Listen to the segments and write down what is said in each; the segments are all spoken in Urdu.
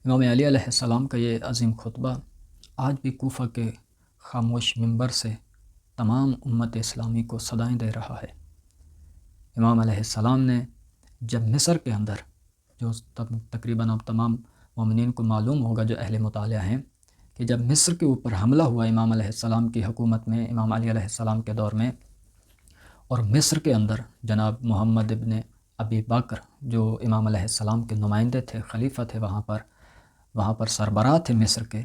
امام علی علیہ السلام کا یہ عظیم خطبہ آج بھی کوفہ کے خاموش منبر سے تمام امت اسلامی کو صدائیں دے رہا ہے۔ امام علیہ السلام نے جب مصر کے اندر، جو تقریباً اب تمام مومنین کو معلوم ہوگا جو اہل مطالعہ ہیں، کہ جب مصر کے اوپر حملہ ہوا امام علیہ السلام کی حکومت میں، امام علی علیہ السلام کے دور میں، اور مصر کے اندر جناب محمد ابن ابی بکر جو امام علیہ السلام کے نمائندے تھے، خلیفہ تھے، وہاں پر سربراہ تھے مصر کے،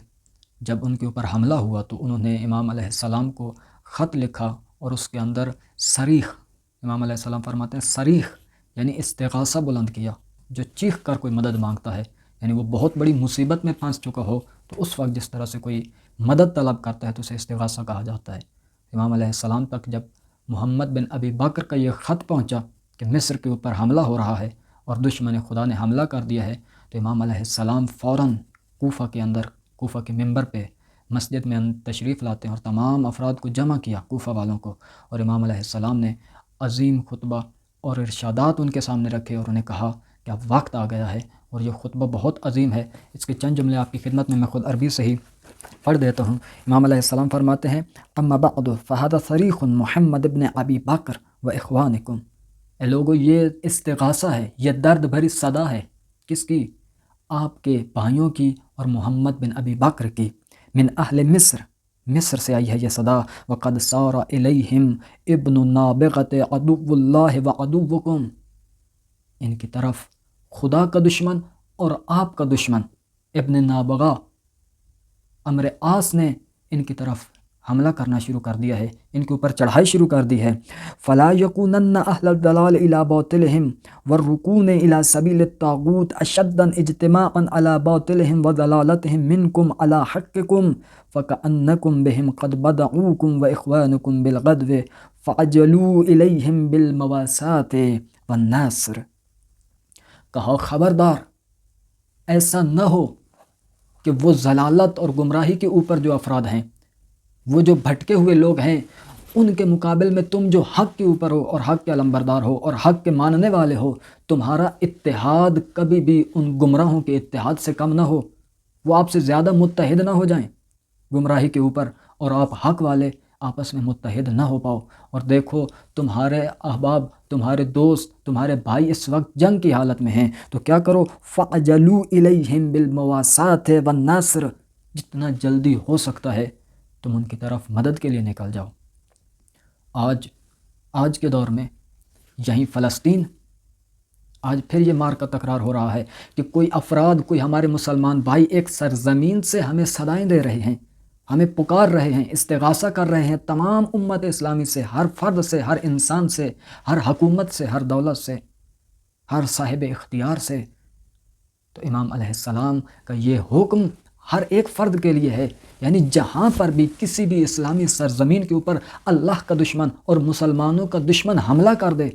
جب ان کے اوپر حملہ ہوا تو انہوں نے امام علیہ السلام کو خط لکھا اور اس کے اندر صریخ، امام علیہ السلام فرماتے ہیں صریخ یعنی استغاثہ بلند کیا، جو چیخ کر کوئی مدد مانگتا ہے، یعنی وہ بہت بڑی مصیبت میں پھنس چکا ہو تو اس وقت جس طرح سے کوئی مدد طلب کرتا ہے تو اسے استغاثہ کہا جاتا ہے۔ امام علیہ السلام تک جب محمد بن ابی بکر کا یہ خط پہنچا کہ مصر کے اوپر حملہ ہو رہا ہے اور دشمن خدا نے حملہ کر دیا ہے، تو امام علیہ السلام فوراً کوفہ کے اندر، کوفہ کے منبر پہ مسجد میں تشریف لاتے ہیں اور تمام افراد کو جمع کیا، کوفہ والوں کو، اور امام علیہ السلام نے عظیم خطبہ اور ارشادات ان کے سامنے رکھے اور انہیں کہا کہ اب وقت آ گیا ہے، اور یہ خطبہ بہت عظیم ہے۔ اس کے چند جملے آپ کی خدمت میں خود عربی سے ہی پڑھ دیتا ہوں۔ امام علیہ السلام فرماتے ہیں اما بعد فهذا صریخ محمد ابن ابی بکر و اخوانکم، اے لوگو یہ استغاثہ ہے، یہ درد بھری صدا ہے، کس کی؟ آپ کے بھائیوں کی اور محمد بن ابی بکر کی، من اہل مصر، مصر سے آئی ہے یہ صدا، وقد سار الیہم ابن نابغۃ عدو اللہ و عدوکم، ان کی طرف خدا کا دشمن اور آپ کا دشمن ابن نابغہ عمر عاص نے ان کی طرف حملہ کرنا شروع کر دیا ہے، ان کے اوپر چڑھائی شروع کر دی ہے۔ فلا یکونن اہل الضلال الی باطلہم والرکون الی سبیل الطاغوت اشدا اجتماعا علی باطلہم وضلالتہم منکم علی حقکم فکأنکم بہم قد بدعوکم واخوانکم بالغدو فعجلوا الیہم بالمواساة والنصر، کہا خبردار ایسا نہ ہو کہ وہ ضلالت اور گمراہی کے اوپر جو افراد ہیں، وہ جو بھٹکے ہوئے لوگ ہیں، ان کے مقابل میں تم جو حق کے اوپر ہو اور حق کے علمبردار ہو اور حق کے ماننے والے ہو، تمہارا اتحاد کبھی بھی ان گمراہوں کے اتحاد سے کم نہ ہو، وہ آپ سے زیادہ متحد نہ ہو جائیں گمراہی کے اوپر، اور آپ حق والے آپس میں متحد نہ ہو پاؤ۔ اور دیکھو تمہارے احباب، تمہارے دوست، تمہارے بھائی اس وقت جنگ کی حالت میں ہیں، تو کیا کرو؟ فَعْجَلُوا إِلَيْهِمْ بِالْمَوَاسَاةِ وَالنَّصْرِ، جتنا جلدی ہو سکتا ہے تم ان کی طرف مدد کے لیے نکل جاؤ۔ آج کے دور میں یہیں فلسطین، آج پھر یہ مار کا تکرار ہو رہا ہے کہ کوئی افراد، کوئی ہمارے مسلمان بھائی ایک سرزمین سے ہمیں صدائیں دے رہے ہیں، ہمیں پکار رہے ہیں، استغاثہ کر رہے ہیں تمام امت اسلامی سے، ہر فرد سے، ہر انسان سے، ہر حکومت سے، ہر دولت سے، ہر صاحب اختیار سے۔ تو امام علیہ السلام کا یہ حکم ہر ایک فرد کے لیے ہے، یعنی جہاں پر بھی کسی بھی اسلامی سرزمین کے اوپر اللہ کا دشمن اور مسلمانوں کا دشمن حملہ کر دے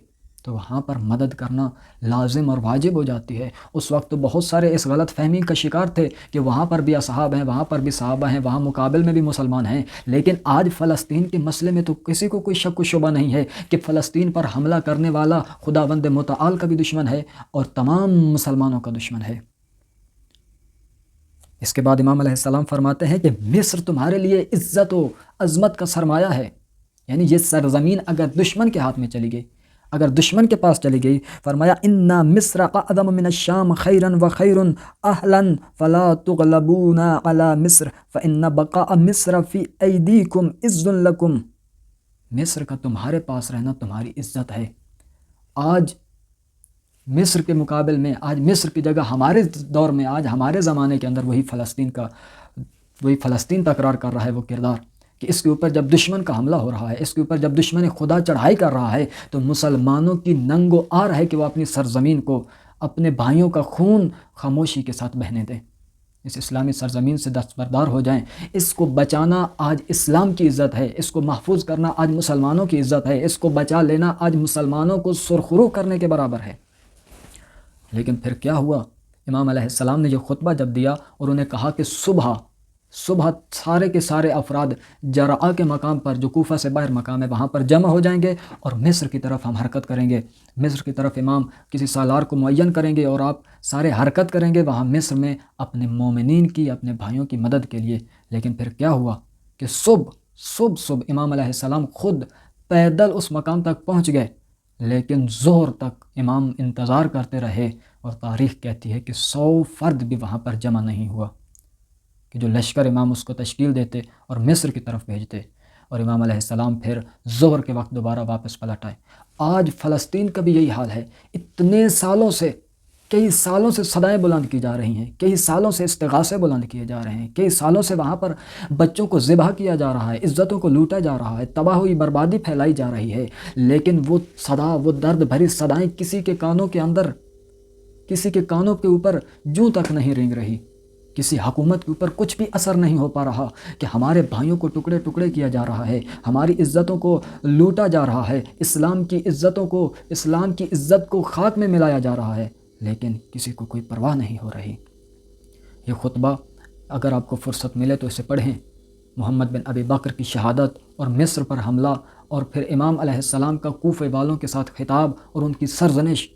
تو وہاں پر مدد کرنا لازم اور واجب ہو جاتی ہے۔ اس وقت تو بہت سارے اس غلط فہمی کا شکار تھے کہ وہاں پر بھی اصحاب ہیں، وہاں پر بھی صحابہ ہیں، وہاں مقابل میں بھی مسلمان ہیں، لیکن آج فلسطین کے مسئلے میں تو کسی کو کوئی شک و شبہ نہیں ہے کہ فلسطین پر حملہ کرنے والا خداوند متعال کا بھی دشمن ہے اور تمام مسلمانوں کا دشمن ہے۔ اس کے بعد امام علیہ السلام فرماتے ہیں کہ مصر تمہارے لیے عزت و عظمت کا سرمایہ ہے، یعنی یہ سرزمین اگر دشمن کے ہاتھ میں چلی گئی، اگر دشمن کے پاس چلی گئی، فرمایا اِنَّ مصر اعظم من الشام خیرا وخیر اہلا فلا تغلبون علی مصر فإن بقاء مصر فی ایدیکم عز لکم، مصر کا تمہارے پاس رہنا تمہاری عزت ہے۔ آج مصر کے مقابل میں، آج مصر کی جگہ ہمارے دور میں، آج ہمارے زمانے کے اندر وہی فلسطین تکرار کر رہا ہے وہ کردار کہ اس کے اوپر جب دشمن کا حملہ ہو رہا ہے، اس کے اوپر جب دشمن خدا چڑھائی کر رہا ہے تو مسلمانوں کی ننگ و آر ہے کہ وہ اپنی سرزمین کو، اپنے بھائیوں کا خون خاموشی کے ساتھ بہنے دیں، اس اسلامی سرزمین سے دستبردار ہو جائیں۔ اس کو بچانا آج اسلام کی عزت ہے، اس کو محفوظ کرنا آج مسلمانوں کی عزت ہے، اس کو بچا لینا آج مسلمانوں کو سرخرو کرنے کے برابر ہے۔ لیکن پھر کیا ہوا؟ امام علیہ السلام نے یہ خطبہ جب دیا اور انہیں کہا کہ صبح سارے کے سارے افراد جرعا کے مقام پر جو کوفہ سے باہر مقام ہے وہاں پر جمع ہو جائیں گے اور مصر کی طرف ہم حرکت کریں گے۔ مصر کی طرف امام کسی سالار کو معین کریں گے اور آپ سارے حرکت کریں گے وہاں مصر میں اپنے مومنین کی، اپنے بھائیوں کی مدد کے لیے۔ لیکن پھر کیا ہوا کہ صبح امام علیہ السلام خود پیدل اس مقام تک پہنچ گئے، لیکن ظہر تک امام انتظار کرتے رہے، اور تاریخ کہتی ہے کہ 100 فرد بھی وہاں پر جمع نہیں ہوا کہ جو لشکر امام اس کو تشکیل دیتے اور مصر کی طرف بھیجتے، اور امام علیہ السلام پھر ظہر کے وقت دوبارہ واپس پلٹ آئے۔ آج فلسطین کا بھی یہی حال ہے۔ اتنے سالوں سے، کئی سالوں سے صدائیں بلند کی جا رہی ہیں، کئی سالوں سے استغاثے بلند کیے جا رہے ہیں، کئی سالوں سے وہاں پر بچوں کو ذبح کیا جا رہا ہے، عزتوں کو لوٹا جا رہا ہے، تباہ ہوئی بربادی پھیلائی جا رہی ہے، لیکن وہ صدا، وہ درد بھری صدائیں کسی کے کانوں کے اندر، کسی کے کانوں کے اوپر جوں تک نہیں رینگ رہی۔ کسی حکومت کے اوپر کچھ بھی اثر نہیں ہو پا رہا کہ ہمارے بھائیوں کو ٹکڑے ٹکڑے کیا جا رہا ہے، ہماری عزتوں کو لوٹا جا رہا ہے، اسلام کی عزت کو خاک میں ملایا جا رہا ہے، لیکن کسی کو کوئی پرواہ نہیں ہو رہی۔ یہ خطبہ اگر آپ کو فرصت ملے تو اسے پڑھیں۔ محمد بن ابی بکر کی شہادت اور مصر پر حملہ، اور پھر امام علیہ السلام کا کوفے والوں کے ساتھ خطاب اور ان کی سرزنش،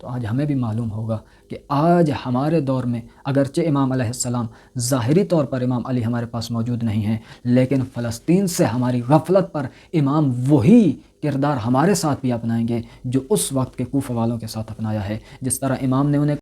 تو آج ہمیں بھی معلوم ہوگا کہ آج ہمارے دور میں اگرچہ امام علیہ السلام ظاہری طور پر امام علی ہمارے پاس موجود نہیں ہیں، لیکن فلسطین سے ہماری غفلت پر امام وہی کردار ہمارے ساتھ بھی اپنائیں گے جو اس وقت کے کوفہ والوں کے ساتھ اپنایا ہے۔ جس طرح امام نے انہیں